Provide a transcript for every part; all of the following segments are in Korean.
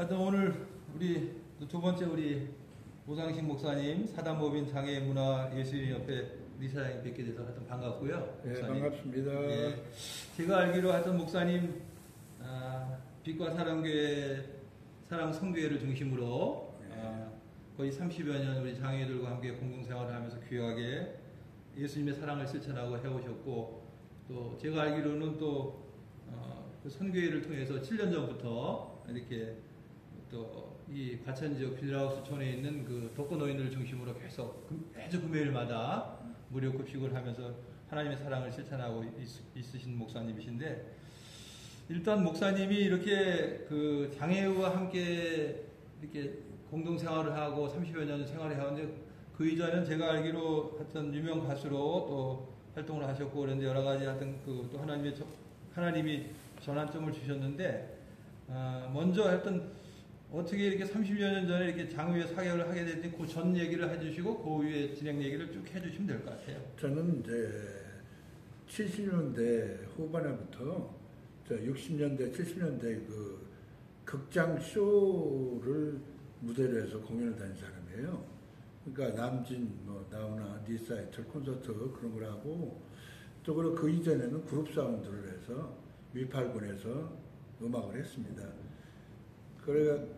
하여튼 오늘 우리 두 번째 우리 오상식 목사님 사단법인 장애문화예술인협회 우리 사장님 뵙게 돼서 하여튼 반갑고요. 네, 목사님. 반갑습니다. 예, 제가 알기로 하여튼 목사님 빛과 사랑교회 사랑 성교회를 중심으로 거의 30여 년 우리 장애들과 함께 공동생활을 하면서 귀하게 예수님의 사랑을 실천하고 해오셨고, 또 제가 알기로는 또 그 선교회를 통해서 7년 전부터 이렇게 또 이 과천지역 빌라우스촌에 있는 그 독거노인들을 중심으로 계속 매주 금요일마다 무료 급식을 하면서 하나님의 사랑을 실천하고 있으신 목사님이신데, 일단 목사님이 이렇게 그 장애우와 함께 이렇게 공동생활을 하고 30여 년 생활을 해왔는데, 그 이전에는 제가 알기로 하여튼 유명 가수로 또 활동을 하셨고 그런데 여러 가지 하여튼 그 또 하나님이 전환점을 주셨는데, 먼저 하여튼 어떻게 이렇게 30여 년 전에 이렇게 장외 사역을 하게 됐는지 그 전 얘기를 해주시고 그 후에 진행 얘기를 쭉 해주시면 될 것 같아요. 저는 이제 70년대 후반에부터 60년대, 70년대 그 극장 쇼를 무대로 해서 공연을 다닌 사람이에요. 그러니까 남진, 뭐 나훈아, 니사이틀 콘서트 그런 걸 하고, 또 그리고 그 이전에는 그룹 사운드를 해서 위팔군에서 음악을 했습니다.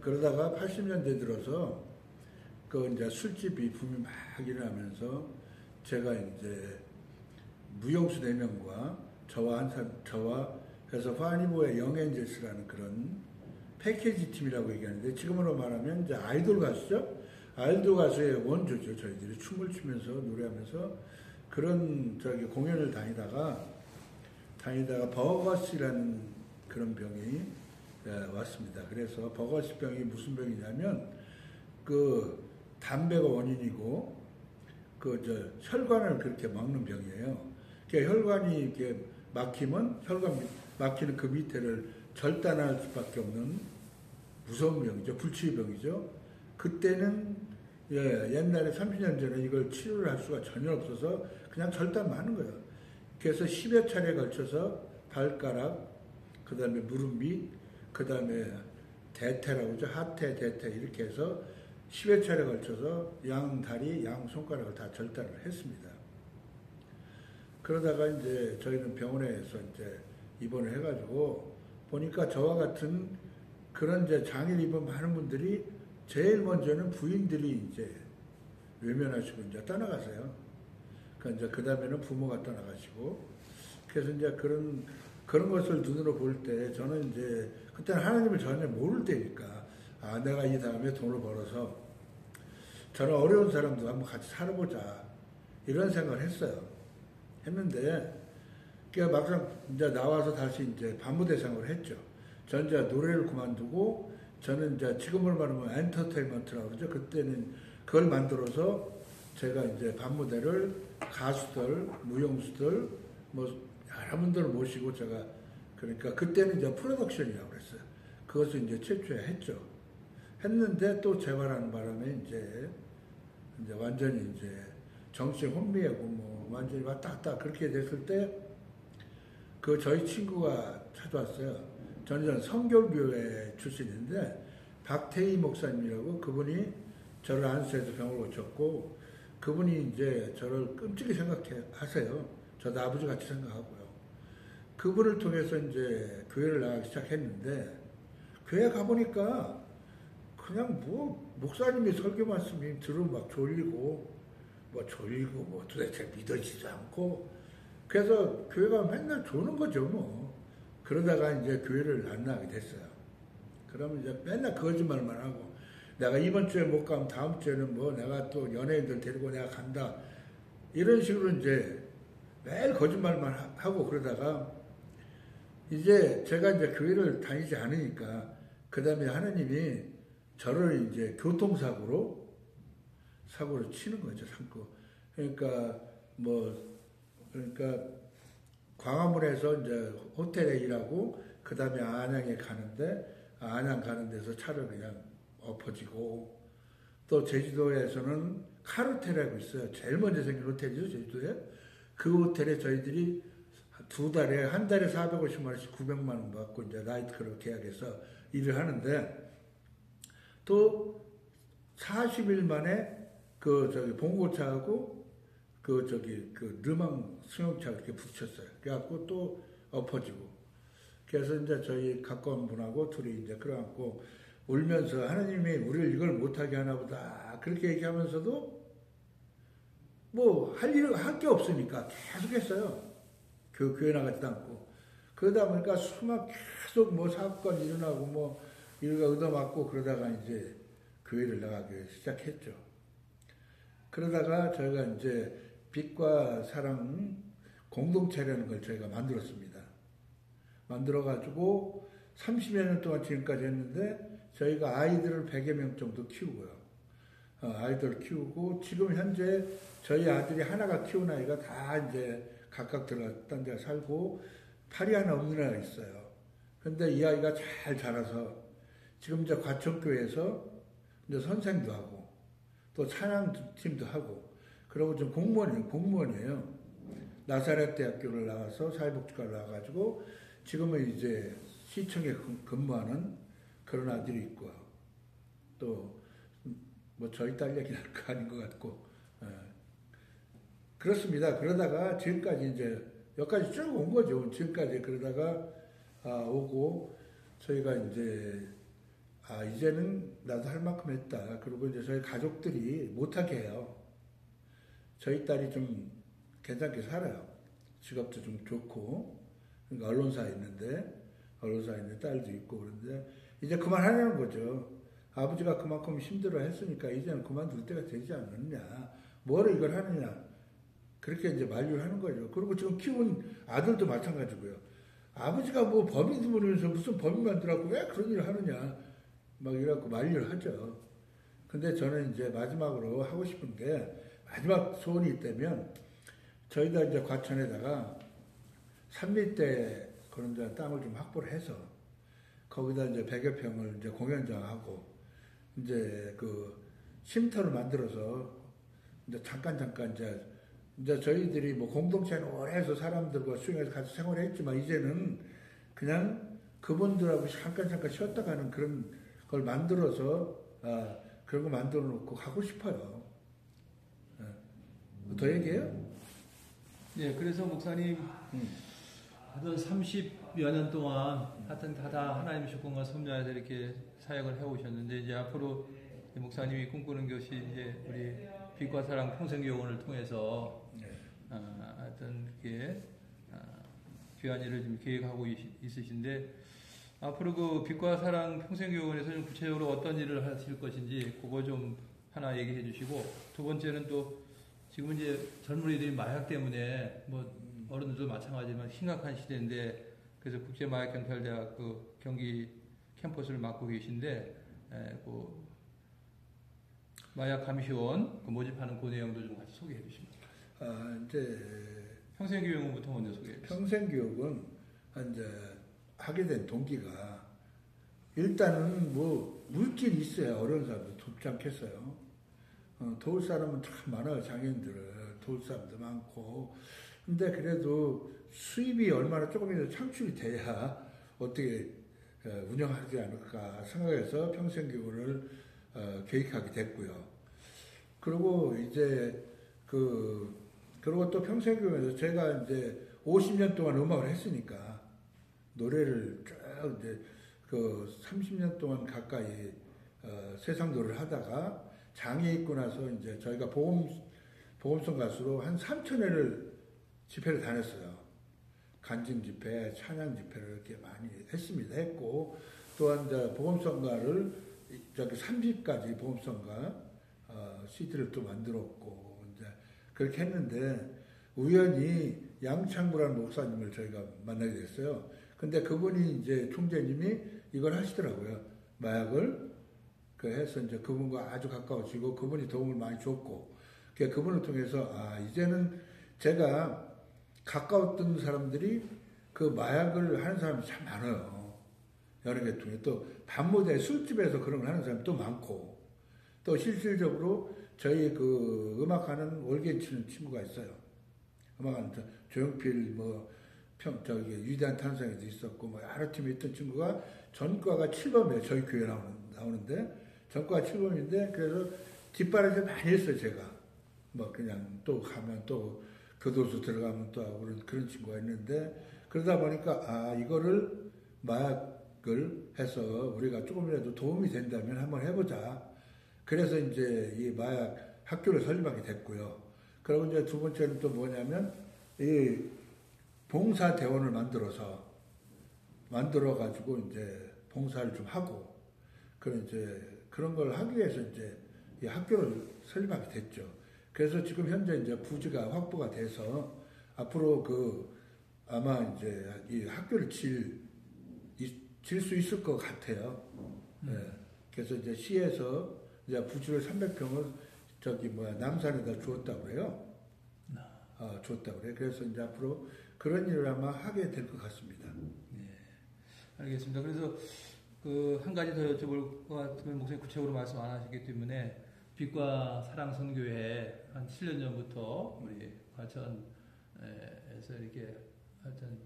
그러다가 80년대 들어서 그 이제 술집이 붐이 막 일어나면서 제가 이제 무용수 4명과 저와 그래서 파니보의 영엔젤스라는 그런 패키지 팀이라고 얘기하는데, 지금으로 말하면 이제 아이돌 가수죠. 아이돌 가수의 원조죠. 저희들이 춤을 추면서 노래하면서 그런 공연을 다니다가 버거스라는 그런 병이 왔습니다. 그래서 버거스 병이 무슨 병이냐면 그 담배가 원인이고 혈관을 그렇게 막는 병이에요. 그러니까 혈관이 이렇게 막히면 혈관 막히는 그 밑에를 절단할 수밖에 없는 무서운 병이죠. 불치병이죠. 그때는 옛날에 30년 전에 이걸 치료를 할 수가 전혀 없어서 그냥 절단만 하는 거예요. 그래서 10여 차례에 걸쳐서 발가락, 그 다음에 무릎 밑, 그 다음에 대퇴라고 하죠. 하퇴, 대퇴 이렇게 해서 10여 차례에 걸쳐서 양 다리, 양 손가락을 다 절단을 했습니다. 그러다가 이제 저희는 병원에서 이제 입원을 해가지고 보니까 저와 같은 그런 이제 장애를 입은 많은 분들이 제일 먼저는 부인들이 이제 외면하시고 이제 떠나가세요. 그러니까 이제 그 다음에는 부모가 떠나가시고, 그래서 이제 그런 것을 눈으로 볼 때 저는 이제 그때는 하나님을 전혀 모를 때니까 내가 이 다음에 돈을 벌어서 저는 어려운 사람도 한번 같이 살아보자 이런 생각을 했는데, 그러니까 막상 이제 나와서 다시 이제 반무대 생활을 했죠. 저는 이제 노래를 그만두고, 저는 이제 지금으로 말하면 엔터테인먼트라고 그러죠. 그때는 그걸 만들어서 제가 이제 반무대를 가수들, 무용수들, 뭐 여러 분들을 모시고 제가, 그러니까 그때는 이제 프로덕션이라고 그랬어요. 그것을 이제 최초에 했는데 또 재발하는 바람에 이제 완전히 이제 정신 혼미하고 뭐 완전히 왔다 갔다 그렇게 됐을 때 저희 친구가 찾아왔어요. 저는 성결교회 출신인데 박태희 목사님이라고, 그분이 저를 안수해서 병을 고쳤고, 그분이 이제 저를 끔찍히 생각하세요. 저도 아버지 같이 생각하고요. 그분을 통해서 이제 교회를 나가기 시작했는데, 교회 가보니까 그냥 뭐 목사님의 설교 말씀이 들으면 막 졸리고 뭐 도대체 믿어지지도 않고, 그래서 교회가 맨날 조는 거죠 뭐. 그러다가 이제 교회를 안 나가게 됐어요. 그러면 이제 맨날 거짓말만 하고, 내가 이번 주에 못 가면 다음 주에는 뭐 내가 또 연예인들 데리고 내가 간다 이런 식으로 이제 매일 거짓말만 하고, 그러다가 이제 제가 이제 교회를 다니지 않으니까 그 다음에 하나님이 저를 이제 교통사고로 치는 거죠. 그러니까 광화문에서 이제 호텔에 일하고, 그 다음에 안양에 가는데, 안양 가는 데서 차를 그냥 엎어지고, 또 제주도에서는 카르텔이라고 있어요. 제일 먼저 생긴 호텔이죠, 제주도에. 그 호텔에 저희들이 한 달에 450만 원씩 900만 원 받고 이제 나이트클럽 계약해서 일을 하는데, 또 40일 만에 봉고차하고 그 르망 승용차 이렇게 붙였어요. 그래갖고 또 엎어지고. 그래서 이제 저희 가까운 분하고 둘이 이제 그래갖고 울면서 하나님이 우리를 이걸 못하게 하나 보다. 그렇게 얘기하면서도 뭐 할 게 없으니까 계속 했어요. 교회 나가지도 않고. 그러다 보니까 수막 계속 뭐 사건 일어나고 뭐 이러가 얻어맞고 그러다가 이제 교회를 나가기 시작했죠. 그러다가 저희가 이제 빛과 사랑 공동체라는 걸 저희가 만들었습니다. 만들어가지고 30여 년 동안 지금까지 했는데 저희가 아이들을 100여 명 정도 키우고요. 아이들 키우고 지금 현재 저희 아들이 하나가 키운 아이가 다 이제 각각 들어갔던 데 살고 팔이 하나 없는 애가 있어요. 근데 이 아이가 잘 자라서 지금 이제 과천교회에서 이제 선생도 하고 또 찬양팀도 하고 그러고 좀 공무원이에요. 나사렛 대학교를 나와서 사회복지과를 나와가지고 지금은 이제 시청에 근무하는 그런 아들이 있고요. 또 뭐 저희 딸 얘기는 할 거 아닌 것 같고 그렇습니다. 그러다가 지금까지 이제 여기까지 쭉 온 거죠. 지금까지 그러다가 오고 저희가 이제 이제는 나도 할 만큼 했다. 그리고 이제 저희 가족들이 못하게 해요. 저희 딸이 좀 괜찮게 살아요. 직업도 좀 좋고 그러니까 언론사에 있는 딸도 있고 그런데 이제 그만하려는 거죠. 아버지가 그만큼 힘들어 했으니까 이제는 그만둘 때가 되지 않느냐. 뭐로 이걸 하느냐. 그렇게 이제 만류를 하는 거죠. 그리고 지금 키운 아들도 마찬가지고요. 아버지가 뭐 범인도 모르면서 무슨 범인 만들라고 왜 그런 일을 하느냐. 막 이래갖고 만류를 하죠. 근데 저는 이제 마지막으로 하고 싶은 게 마지막 소원이 있다면 저희가 이제 과천에다가 산밑대 그런 데 땅을 좀 확보를 해서 거기다 이제 100여 평을 이제 공연장하고 이제 그 쉼터를 만들어서 이제 잠깐 이제 저희들이 뭐 공동체는 오래 해서 사람들과 수용해서 같이 생활했지만 이제는 그냥 그분들하고 잠깐 쉬었다 가는 그런 걸 만들어서 그런 거 만들어 놓고 가고 싶어요. 더 얘기해요? 네, 그래서 목사님 하여튼 30여 년 동안 하여튼 다 하나님의 주권과 섭리하에서 이렇게 사역을 해오셨는데 이제 앞으로 목사님이 꿈꾸는 것이 이제 우리 빛과 사랑 평생교원을 통해서 하여튼 이렇게 귀한 일을 좀 계획하고 있으신데 앞으로 그 빛과 사랑 평생교원에서 좀 구체적으로 어떤 일을 하실 것인지 그거 좀 하나 얘기해 주시고 두 번째는 또 지금 이제 젊은이들이 마약 때문에 뭐 어른들도 마찬가지지만 심각한 시대인데 그래서 국제마약경찰대학 그 경기 캠퍼스를 맡고 계신데 그 마약 감시원 그 모집하는 그 내용도 좀 같이 소개해 주십니다. 이제 평생교육부터 먼저 소개해 주세요. 평생교육은 이제 하게 된 동기가 일단은 뭐 물질이 있어야 어려운 사람도 돕지 않겠어요. 도울 사람은 참 많아요. 장애인들을 도울 사람도 많고 근데 그래도 수입이 얼마나 조금이라도 창출이 돼야 어떻게 운영하지 않을까 생각해서 평생교육을 계획하게 됐고요. 그리고 이제 그리고 또 평생교육에서 제가 이제 50년 동안 음악을 했으니까 노래를 쭉 이제 그 30년 동안 가까이 세상 노래를 하다가 장애 있고 나서 이제 저희가 보험성 가수로 한 3,000회를 집회를 다녔어요. 간증 집회, 찬양 집회를 이렇게 많이 했고, 또한 이제 보험성가를 저기 30까지 보험성가 CD를 또 만들었고, 이제 그렇게 했는데, 우연히 양창구라는 목사님을 저희가 만나게 됐어요. 근데 그분이 이제 총재님이 이걸 하시더라고요. 마약을 해서 이제 그분과 아주 가까워지고 그분이 도움을 많이 줬고, 그분을 통해서 이제는 제가 가까웠던 사람들이 그 마약을 하는 사람이 참 많아요. 여러 계통에. 또 밤무대 술집에서 그런 걸 하는 사람이 또 많고, 또 실질적으로 저희 그 음악하는 월계 치는 친구가 있어요. 음악하는 조용필 위대한 탄생에도 있었고, 여러 팀에 있던 친구가 전과가 7번이에요. 저희 교회 나오는데, 전과 7범인데 그래서 뒷바라지 많이 했어요 제가. 뭐 그냥 또 가면 또 교도소 들어가면 또 하고 그런 친구가 있는데 그러다 보니까 이거를 마약을 해서 우리가 조금이라도 도움이 된다면 한번 해보자. 그래서 이제 이 마약 학교를 설립하게 됐고요. 그리고 이제 두 번째는 또 뭐냐면 이 봉사대원을 만들어가지고 이제 봉사를 좀 하고 그런 걸 하기 위해서 이제 이 학교를 설립하게 됐죠. 그래서 지금 현재 이제 부지가 확보가 돼서 앞으로 아마 이제 이 학교를 질 수 있을 것 같아요. 네. 그래서 이제 시에서 이제 부지를 300평을 남산에다 주었다고 그래요. 줬다고 그래요. 그래서 이제 앞으로 그런 일을 아마 하게 될 것 같습니다. 네. 알겠습니다. 그래서 한 가지 더 여쭤볼 것 같으면 목사님 구체적으로 말씀 안 하시기 때문에 빛과 사랑 선교회 한 7년 전부터 우리 과천에서 이렇게 하여튼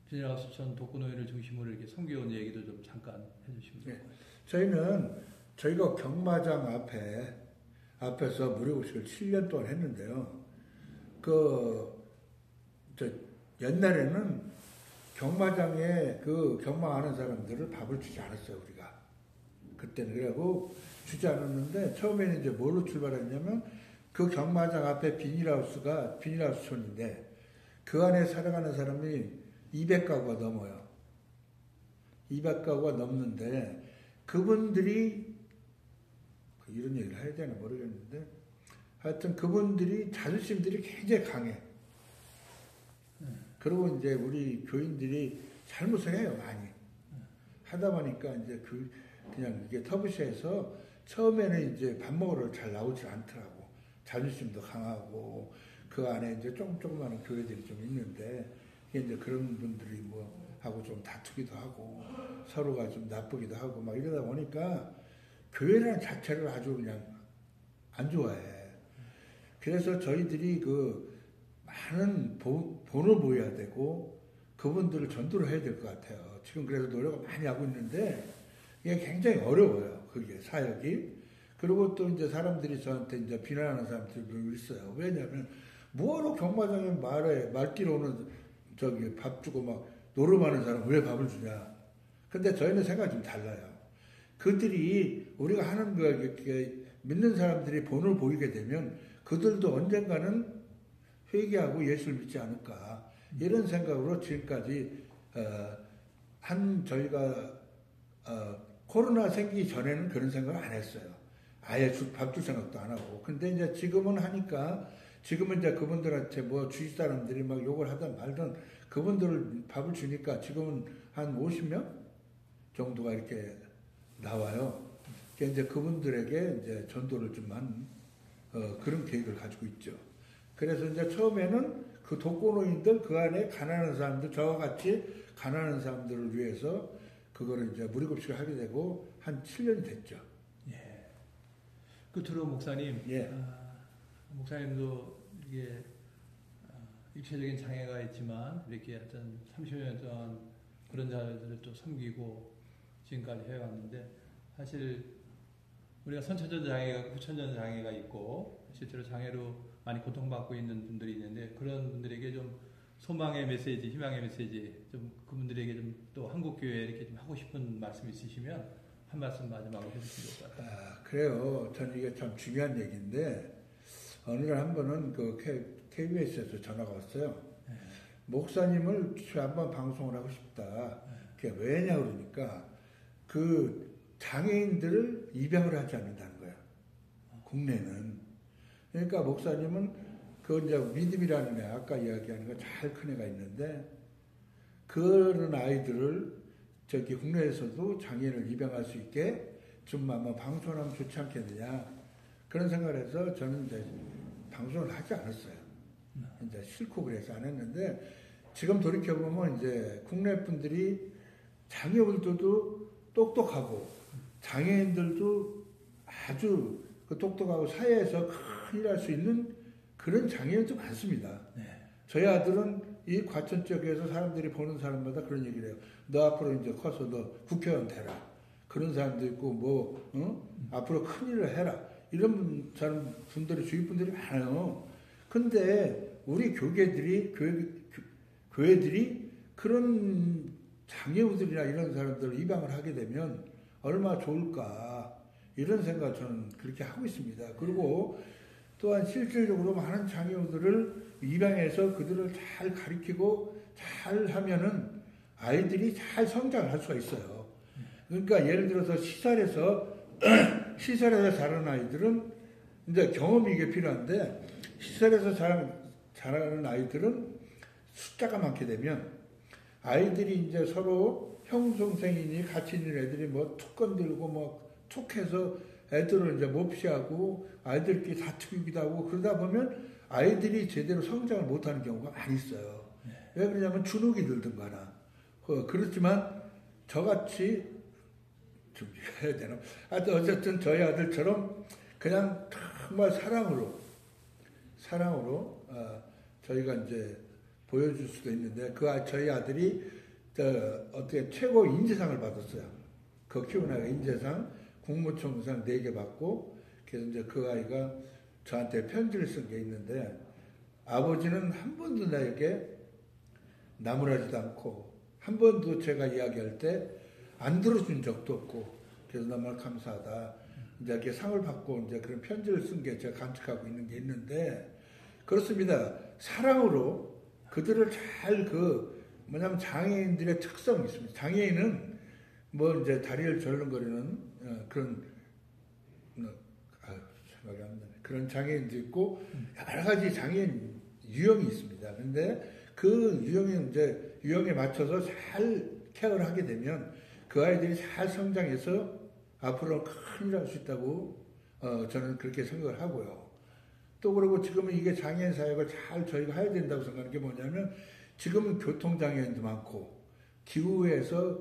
비닐하우스 수천 독거노인을 중심으로 이렇게 선교원 얘기도 좀 잠깐 해주시면 좋을 것 같아요. 저희가 경마장 앞에서 무료급식을 7년 동안 했는데요. 옛날에는 경마장에 경마하는 사람들을 밥을 주지 않았어요, 우리가. 그때는. 그래고 주지 않았는데, 처음에는 이제 뭘로 출발했냐면, 그 경마장 앞에 비닐하우스촌인데, 그 안에 살아가는 사람이 200가구가 넘어요. 200가구가 넘는데, 그분들이, 이런 얘기를 해야 되나 모르겠는데, 하여튼 그분들이 자존심들이 굉장히 강해. 그리고 이제 우리 교인들이 잘못을 해요, 많이. 하다 보니까 이제 그냥 이게 터부시에서 처음에는 이제 밥 먹으러 잘 나오질 않더라고. 자존심도 강하고, 그 안에 이제 조그마한 교회들이 좀 있는데, 이제 그런 분들이 하고 좀 다투기도 하고, 서로가 좀 나쁘기도 하고, 막 이러다 보니까 교회라는 자체를 아주 그냥 안 좋아해. 그래서 저희들이 많은 본을 모여야 되고, 그분들을 전도를 해야 될 것 같아요. 지금 그래서 노력을 많이 하고 있는데, 이게 굉장히 어려워요. 그게 사역이. 그리고 또 이제 사람들이 저한테 이제 비난하는 사람들도 있어요. 왜냐하면, 뭐하러 경마장에 말띠로 오는 밥 주고 막 노름하는 사람 왜 밥을 주냐. 근데 저희는 생각이 좀 달라요. 그들이 우리가 하는 이렇게 믿는 사람들이 본을 보이게 되면 그들도 언젠가는 회개하고 예수를 믿지 않을까. 이런 생각으로 지금까지 저희가 코로나 생기기 전에는 그런 생각을 안 했어요. 아예 밥 줄 생각도 안 하고. 근데 이제 지금은 하니까 지금은 이제 그분들한테 주위 사람들이 막 욕을 하든 말든 그분들을 밥을 주니까 지금은 한 50명 정도가 이렇게 나와요. 그러니까 이제 그분들에게 이제 전도를 좀 하는 그런 계획을 가지고 있죠. 그래서 이제 처음에는 그 독거노인들 그 안에 가난한 사람들 저와 같이 가난한 사람들을 위해서 그거를 이제 무료급식을 하게 되고 한 7년이 됐죠. 예. 끝으로 목사님, 예. 목사님도 이게 육체적인 장애가 있지만 이렇게 하여튼 30년 동안 그런 자들을 또 섬기고 지금까지 해왔는데 사실 우리가 선천적 장애가 후천적 장애가 있고 실제로 장애로 많이 고통받고 있는 분들이 있는데 그런 분들에게 좀 소망의 메시지, 희망의 메시지 좀 그분들에게 좀 또 한국 교회에 이렇게 좀 하고 싶은 말씀 있으시면 한 말씀 마지막으로 해주시면 좋을 것 같아요. 그래요. 전 이게 참 중요한 얘기인데 어느 날 한 번은 KBS에서 전화가 왔어요. 목사님을 한번 방송을 하고 싶다. 그게 왜냐 그러니까 그 장애인들을 입양을 하지 않는다는 거야. 국내는. 그러니까 목사님은 이제 믿음이라는 애, 아까 이야기하는 거 잘 큰 애가 있는데 그런 아이들을 국내에서도 장애인을 입양할 수 있게 좀 아마 방송하면 좋지 않겠느냐. 그런 생각을 해서 저는 이제 방송을 하지 않았어요. 이제 싫고 그래서 안 했는데 지금 돌이켜보면 이제 국내 분들이 장애인들도 똑똑하고 장애인들도 아주 똑똑하고 사회에서 큰 일할 수 있는 그런 장애인도 많습니다. 네. 저희 아들은 이 과천 쪽에서 사람들이 보는 사람마다 그런 얘기를 해요. 너 앞으로 이제 커서 너 국회의원 되라. 그런 사람도 있고 앞으로 큰일을 해라 이런 분들이 주위 분들이 많아요. 근데 우리 교회들이 그런 장애우들이나 이런 사람들을 입양을 하게 되면 얼마나 좋을까 이런 생각을 저는 그렇게 하고 있습니다. 그리고 또한 실질적으로 많은 장애우들을 입양해서 그들을 잘 가르치고 잘 하면은 아이들이 잘 성장을 할 수가 있어요. 그러니까 예를 들어서 시설에서 자라는 아이들은 이제 경험이 이게 필요한데 시설에서 자라는 아이들은 숫자가 많게 되면 아이들이 이제 서로 형동생이니 같이 있는 애들이 툭 건들고 툭 해서 애들을 이제 몹시하고 아이들끼리 다투기도 하고 그러다 보면 아이들이 제대로 성장을 못하는 경우가 많이 있어요. 왜 그러냐면 주눅이 들든가나. 그렇지만 저같이 좀 해야 되나? 어쨌든 저희 아들처럼 그냥 정말 사랑으로 저희가 이제 보여줄 수도 있는데 저희 아들이 어떻게 최고 인재상을 받았어요. 그 키우는 아이가 인재상, 국무총상 4개 받고 그래서 이제 그 아이가 저한테 편지를 쓴 게 있는데 아버지는 한 번도 나에게 나무라지도 않고 한 번도 제가 이야기할 때 안 들어준 적도 없고 그래서 정말 감사하다. 이제 이렇게 상을 받고 이제 그런 편지를 쓴 게 제가 간직하고 있는 게 있는데 그렇습니다. 사랑으로 그들을 잘 뭐냐면 장애인들의 특성이 있습니다. 장애인은 이제 다리를 절름거리는 그런 생각이 안 나네. 그런 장애인도 있고 여러 가지 장애인 유형이 있습니다. 근데 그 유형에 맞춰서 잘 케어를 하게 되면 그 아이들이 잘 성장해서 앞으로 큰 일을 할 수 있다고 저는 그렇게 생각을 하고요. 또 그리고 지금은 이게 장애인 사역을 잘 저희가 해야 된다고 생각하는 게 뭐냐면 지금은 교통장애인도 많고 기후에서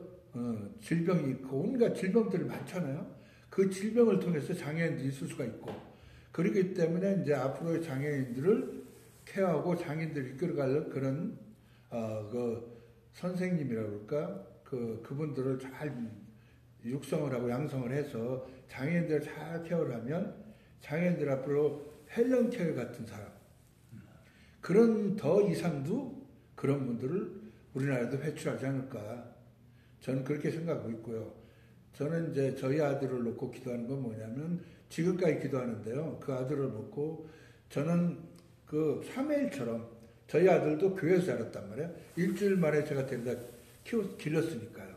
질병이 있고 온갖 질병들이 많잖아요. 그 질병을 통해서 장애인들이 있을 수가 있고 그렇기 때문에 이제 앞으로의 장애인들을 케어하고 장애인들을 이끌어갈 그런 선생님이라고 그럴까 그분들을 잘 육성을 하고 양성을 해서 장애인들을 잘 케어를 하면 장애인들 앞으로 헬런 케어 같은 사람 그런 더 이상도 그런 분들을 우리나라에도 배출하지 않을까 저는 그렇게 생각하고 있고요. 저는 이제 저희 아들을 놓고 기도하는 건 뭐냐면 지금까지 기도하는데요. 그 아들을 놓고 저는 그 사무엘처럼 저희 아들도 교회에서 자랐단 말이에요. 일주일 만에 제가 데려다 길렀으니까요.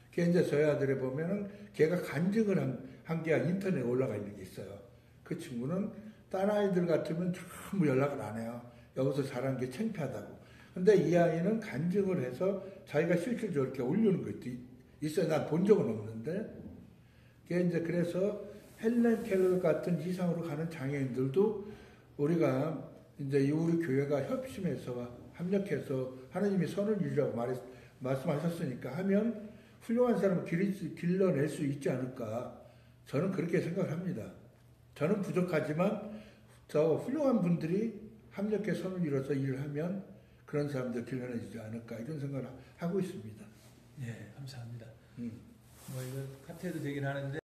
그게 이제 저희 아들에 보면은 걔가 간증을 한 게 인터넷에 올라가 있는 게 있어요. 그 친구는 딴 아이들 같으면 전부 연락을 안 해요. 여기서 자란 게 창피하다고. 근데 이 아이는 간증을 해서 자기가 실질적으로 이렇게 올리는 것도 있어요. 난 본 적은 없는데. 그게 이제 그래서 헬렌 켈러 같은 이상으로 가는 장애인들도 우리가 이제 우리 교회가 협심해서 합력해서 하나님이 선을 이루라고 말씀하셨으니까 하면 훌륭한 사람을 길러낼 수 있지 않을까. 저는 그렇게 생각을 합니다. 저는 부족하지만 저 훌륭한 분들이 합력해 선을 이뤄서 일을 하면 그런 사람들 길러내지 않을까 이런 생각을 하고 있습니다. 예, 감사합니다. 이거 카트해도 되긴 하는데